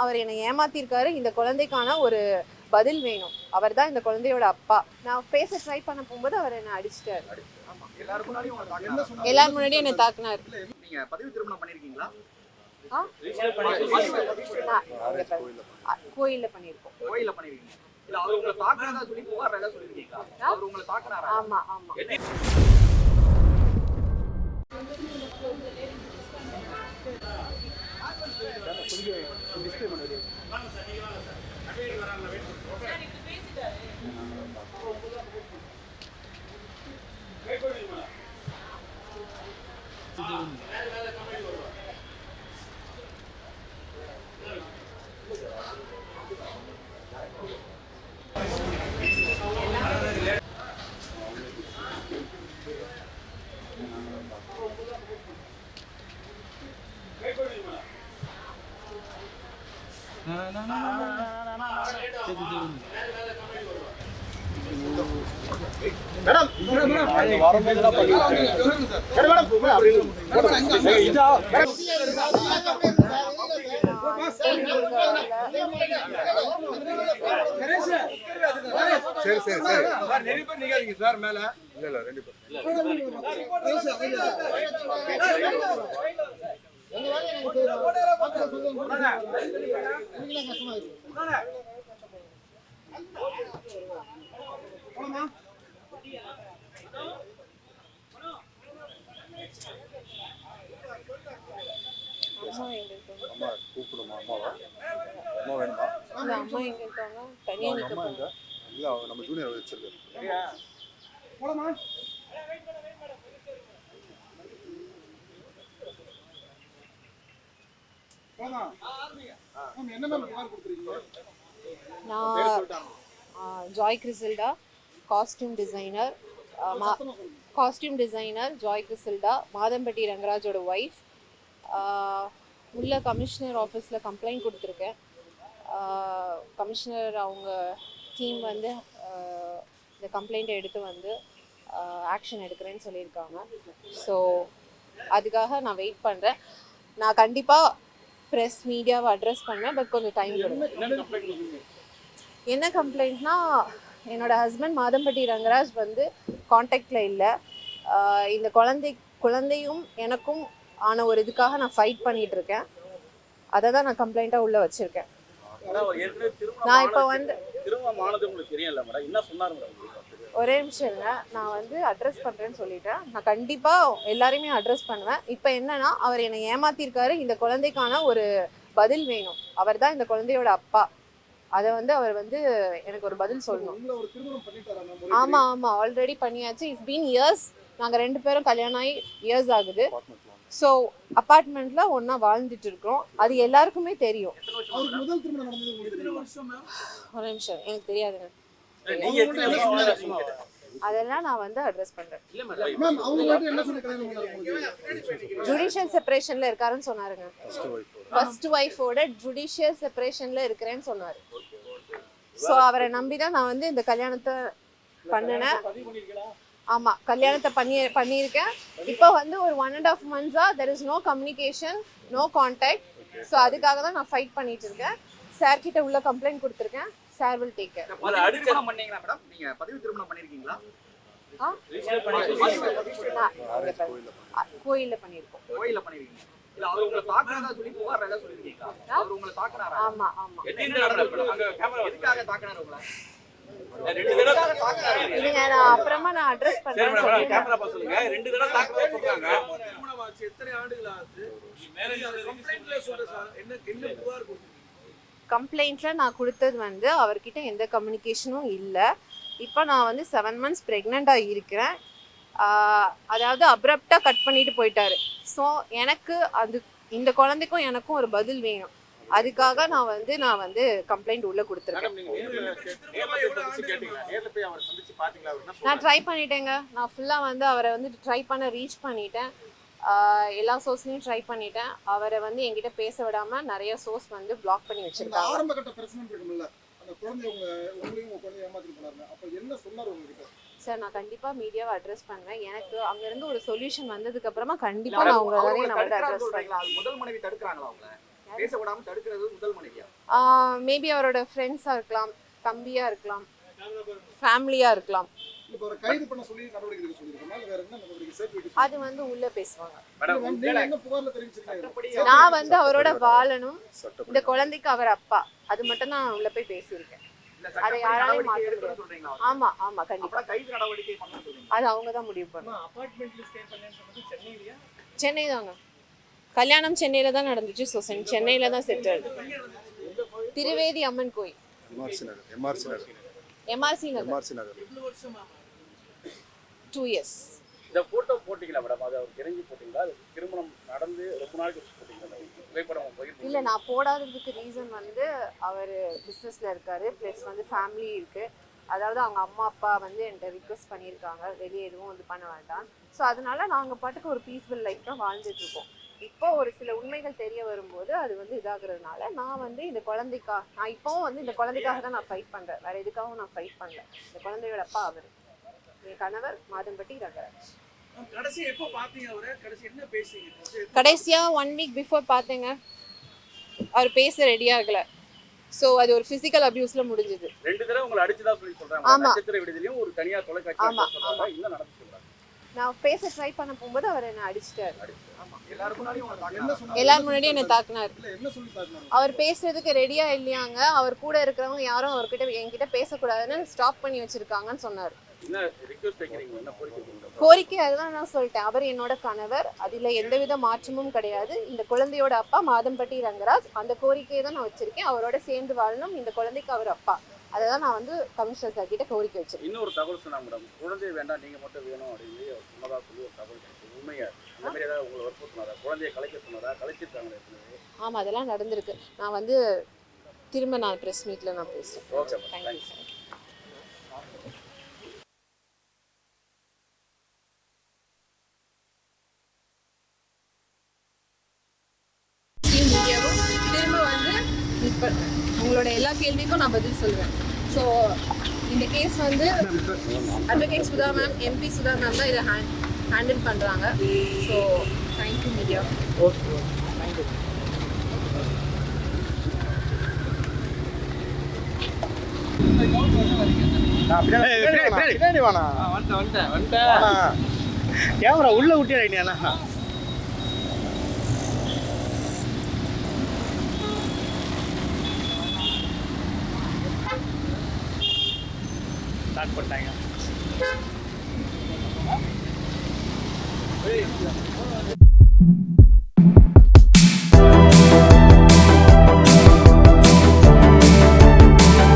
அவர் என்னை ஏமாத்திருக்காரு, இந்த குழந்தைக்கான ஒரு பதில் வேணும், அவர் தான் இந்த குழந்தையோட அப்பா. நான் பேச ட்ரை பண்ண போகும்போது அவர் என்னை அடிச்சிட்டாரு. ஆமா, எல்லாரும் முன்னாடியும் என்னை தாக்குனாரு. நீங்க பதிவு திருமணம் பண்ணிருக்கீங்களா? கோயில்ல பண்ணிருக்கோம். கோயில்ல பண்ணிருக்கீங்க. இல்ல அவர் உங்களை தாக்குறதா சொல்லி புகார் ஏதாவது சொல்லிருக்கீங்களா? அவர் உங்களை தாக்குறாரா? ஆமா ஆமா. சரி சரி சரி நிறைய பேர் நிக்காதீங்க சார் மேல. இல்ல இல்ல ரெண்டு பேர் அம்மா கூப்பிடுமா? அம்மாவா? அம்மா வேணுமா? அம்மா எங்க இருக்காங்க? தனியா அம்மா எங்க? இல்ல நம்ம ஜூனியர் வச்சிருக்காரு. போலாமா? நான் ஜாய் கிறிசல்டா, காஸ்டியூம் டிசைனர் ஜாய் கிறிசல்டா, மாதம்பட்டி ரங்கராஜோட ஒய்ஃப். உள்ள கமிஷனர் ஆஃபீஸில் கம்ப்ளைண்ட் கொடுத்துருக்கேன். கமிஷனர் அவங்க டீம் வந்து இந்த கம்ப்ளைண்ட்டை எடுத்து வந்து ஆக்ஷன் எடுக்கிறேன்னு சொல்லியிருக்காங்க. ஸோ அதுக்காக நான் வெயிட் பண்ணுறேன். நான் கண்டிப்பாக ப்ரெஸ் மீடியாவை அட்ரஸ் பண்ணேன், பட் கொஞ்சம் டைம் கொடுங்க. என்ன கம்ப்ளைண்ட்னா, என்னோடய ஹஸ்பண்ட் மாதம்பட்டி ரங்கராஜ் வந்து காண்டாக்டில் இல்லை. இந்த குழந்தையும் எனக்கும் ஆன ஒரு இதுக்காக நான் ஃபைட் பண்ணிகிட்ருக்கேன். அதை தான் நான் கம்ப்ளைண்ட்டாக உள்ளே வச்சுருக்கேன். நான் இப்போ வந்து ஒரே நிமிஷம் இருங்க, நான் வந்து அட்ரஸ் பண்ணுறேன்னு சொல்லிட்டேன். நான் கண்டிப்பாக எல்லாரையுமே அட்ரஸ் பண்ணுவேன். இப்போ என்னன்னா, அவர் என்னை ஏமாத்திருக்காரு, இந்த குழந்தைக்கான ஒரு பதில் வேணும், அவர் தான் இந்த குழந்தையோட அப்பா. அதை வந்து அவர் வந்து எனக்கு ஒரு பதில் சொல்லணும். ஆமாம் ஆமாம், ஆல்ரெடி பண்ணியாச்சு. It's been years. நாங்கள் 2 பேரும் கல்யாணம் ஆகி இயர்ஸ் ஆகுது. ஸோ அப்பார்ட்மெண்ட்டில் ஒன்றா வாழ்ந்துட்டு இருக்கிறோம். அது எல்லாருக்குமே தெரியும். ஒரு நிமிஷம், எனக்கு தெரியாதுங்க. அதெல்லாம் நான் வந்து அட்ரஸ் பண்றேன். ஜுடிஷியல் செப்பரேஷன்ல இருக்காருன்னு சொன்னாருங்க. ஃபர்ஸ்ட் ஒய்ஃபோட ஜுடிஷியல் செப்பரேஷன்ல இருக்கிறேன்னு சொன்னாரு. ஸோ அவரை நம்பி தான் நான் வந்து இந்த கல்யாணத்தை பண்ணினேன். ஆமா, கல்யாணத்தை பண்ணியிருக்கேன். இப்போ வந்து ஒரு 1.5 months there is no communication, no contact. So அதுக்காக தான் நான் ஃபைட் பண்ணிட்டு இருக்கேன். சார் கிட்ட உள்ள கம்ப்ளைண்ட் கொடுத்துருக்கேன். Sir will take care. திருமணம் பண்ணீங்களா மேடம்? நீங்க பதிவு திருமணம் பண்ணிருக்கீங்களா? கோயில்ல பண்ணிருக்கோம். கோயில்ல பண்ணிருக்கீங்க. இல்ல அவர் உங்களை தாக்குறதா சொல்லி புகார் ஏதாவது சொல்லிருக்கீங்களா? அவர் உங்களை தாக்குறாரா? ஆமா ஆமா. அங்க கேமரா எதுக்காக தாக்குறாரு உங்களை? 2 தடவை தாக்குறாரு. இல்லங்க, நான் அப்புறமா நான் அட்ரஸ் பண்றேன். கேமரா பாஸ் சொல்லுங்க. 2 தடவை தாக்குறதா சொல்றாங்க. திருமணம் ஆச்சு, எத்தனை ஆண்டுகள் ஆகுது? மேரேஜ் கம்ப்ளைண்ட்ல சொல்ற சார் என்ன புகார் கொடுத்தீங்க? கம்ப்ளைண்ட்ல நான் கொடுத்தது வந்து அவர்கிட்ட எந்த கம்யூனிகேஷனும் இல்லை. இப்போ நான் வந்து 7 months ப்ரெக்னெண்ட்டாக இருக்கிறேன். அதாவது அப்ரப்டாக கட் பண்ணிட்டு போயிட்டாரு. ஸோ எனக்கு இந்த குழந்தைக்கும் எனக்கும் ஒரு பதில் வேணும். அதுக்காக நான் வந்து கம்ப்ளைண்ட் உள்ள கொடுத்துருக்கேன். நான் ட்ரை பண்ணிட்டேங்க. நான் ஃபுல்லாக வந்து அவரை வந்து ட்ரை பண்ண ரீச் பண்ணிட்டேன். எல்லா சோர்ஸ்லையும் ட்ரை பண்ணிட்டேன். அவரை வந்து என்கிட்ட பேச விடாம நிறைய சோர்ஸ் வந்து பிளாக் பண்ணி வச்சிருக்காங்க. ஆரம்ப கட்ட பிரச்சனை இருக்கும்ல, அந்த குழந்தை உங்களையும் குழந்தைய ஏமாத்திட்டு போனாங்க. அப்ப என்ன சொன்னாரு உங்ககிட்ட? சார், நான் கண்டிப்பா மீடியாவை அட்ரஸ் பண்ணுவேன். எனக்கு அங்க இருந்து ஒரு சொல்யூஷன் வந்ததுக்கு அப்புறமா கண்டிப்பா நான் உங்களை நான் வந்து அட்ரஸ் பண்ணுவேன். முதல் மனைவி தடுக்கறாங்களா? அவங்க பேச விடாம தடுக்கிறது முதல் மனைவியா? மேபி அவரோட ஃப்ரெண்ட்ஸாக இருக்கலாம், தம்பியாக இருக்கலாம், ஃபேமிலியாக இருக்கலாம். இப்போ ஒரு கைது பண்ண சொல்லி நடவடிக்கை எடுக்க சொல்லியிருக்கோமா இல்லை வேற என்ன நடவடிக்கை சேர்த்து வைக்க அது வந்து உள்ளே பேசுவாங்க. மேம் நீங்க என்ன புகார்ல தெரிவிச்சிருக்கீங்க? நான் வந்து அவரோட வாழணும், இந்த குழந்தைக்கு அவர் அப்பா, அது மட்டும் தான் உள்ள போய் பேசியிருக்கேன். அதை யாராலையும் மாற்ற முடியாது. ஆமா ஆமா கண்டிப்பா அது அவங்க தான் முடிவு பண்ணுவாங்க. சென்னை தாங்க, கல்யாணம் சென்னையில தான் நடந்துச்சு. ஸோ சென்னையில தான் செட்டில். திருவேதி அம்மன் கோயில், எம்ஆர்சி நகர். 2 years. இந்த போட்டோ போட்டீங்களா மேடம்? அது அவர் இறங்கி போட்டீங்களா? அது திருமணம் நடந்து ரொம்ப நாளைக்கு போட்டீங்களா? புகைப்படம் பகிர்ந்து இல்லை, நான் போடாததுக்கு ரீசன் வந்து அவர் பிஸ்னஸில் இருக்காரு, ப்ளஸ் வந்து ஃபேமிலி இருக்குது. அதாவது அவங்க அம்மா அப்பா வந்து என்கிட்ட ரிக்வெஸ்ட் பண்ணியிருக்காங்க வெளியே எதுவும் வந்து பண்ண வேண்டாம். ஸோ அதனால நாங்கள் பாட்டுக்கு ஒரு பீஸ்ஃபுல் லைஃப் தான் வாழ்ந்துட்டுருக்கோம். இப்போ ஒரு சில உண்மைகள் தெரிய வரும்போது அது வந்து இதாகிறதுனால நான் வந்து இந்த குழந்தைக்காக, நான் இப்போவும் வந்து இந்த குழந்தைக்காக தான் நான் ஃபைட் பண்ணுறேன். வேறு எதுக்காகவும் நான் ஃபைட் பண்ணல. இந்த குழந்தையோட அப்பா அவர், என் கணவர் மாதம்பட்டி ரங்கராஜ். கடைசி எப்போ பாத்தீங்க அவரை? கடைசி என்ன பேசுறீங்க? கடைசியாக 1 week பிஃபோர் பார்த்தேங்க. அவர் பேச ரெடி ஆகல. ஸோ அது ஒரு ஃபிசிக்கல் அபியூஸ்ல முடிஞ்சது. 2 தடவை உங்களை அடிச்சதா சொல்லி சொல்றாங்க. ஆமா. நட்சத்திர விடுதலையும் ஒரு தனியார் தொலைக்காட்சி ஆமா, சொல்றாங்க. என்ன நடந்துச்சு சொல்றாங்க? நான் பேச ட்ரை பண்ண போகும்போது அவர் என்னை அடிச்சிட்டாரு. ஆமா, எல்லாரும் முன்னாடியும் எல்லாரும் முன்னாடியும் என்னை தாக்குனாரு. இல்ல என்ன சொல்லி தாக்குனாங்க? அவர் பேசுறதுக்கு ரெடியா இல்லையாங்க. அவர் கூட இருக்கிறவங்க யாரும் அவர்கிட்ட என்கிட்ட பேசக்கூடாதுன்னு ஸ்டாப் பண்ணி வச்சிருக்காங்கன்னு சொன்னார். என்ன ரிக்வெஸ்ட் வைக்கிறீங்க? என்ன கோரிக்கை வைக்கிறீங்க? கோரிக்கை அதுதான் நான் சொல்லிட்டேன். அவர் என்னோட கணவர், அதில் எந்தவித மாற்றமும் கிடையாது. இந்த குழந்தையோட அப்பா மாதம்பட்டி ரங்கராஜ். அந்த கோரிக்கையை தான் நான் வச்சிருக்கேன். அவரோட சேர்ந்து வாழணும், இந்த குழந்தைக்கு அவர் அப்பா. அதை தான் நான் வந்து கமிஷனர் சார் கிட்ட கோரிக்கை வச்சிருக்கேன். இன்னொரு தகவல் சொன்னாங்க மேடம், குழந்தை வேண்டாம் நீங்க மட்டும் வேணும் அப்படின்னு சொன்னதா சொல்லி ஒரு தகவல் இருக்கு. உண்மையா அந்த மாதிரி ஏதாவது உங்களை வற்புறுத்தினாரா? குழந்தைய கலைக்க சொன்னதா? கலைச்சிருக்காங்களே? ஆமாம், அதெல்லாம் நடந்திருக்கு. நான் வந்து திரும்ப நான் ப்ரெஸ் மீட்டில் நான் பேசுகிறேன். Okay madam, thank you sir. மீடியாவும் திரும்ப வந்து இப்போ உங்களோட எல்லா கேள்விக்கும் நான் பதில் சொல்லுவேன். ஸோ இந்த கேஸ் வந்து advocate Sudha ma'am, MP Sudha ma'am தான் இதை ஹேண்டில் பண்ணுறாங்க. So thank you media. Okay thank you. பின்னாடி வாண்ணா. வந்துட்டேன். கேமரா உள்ள விட்டியா? ஸ்டார்ட் பண்ணிட்டாங்க.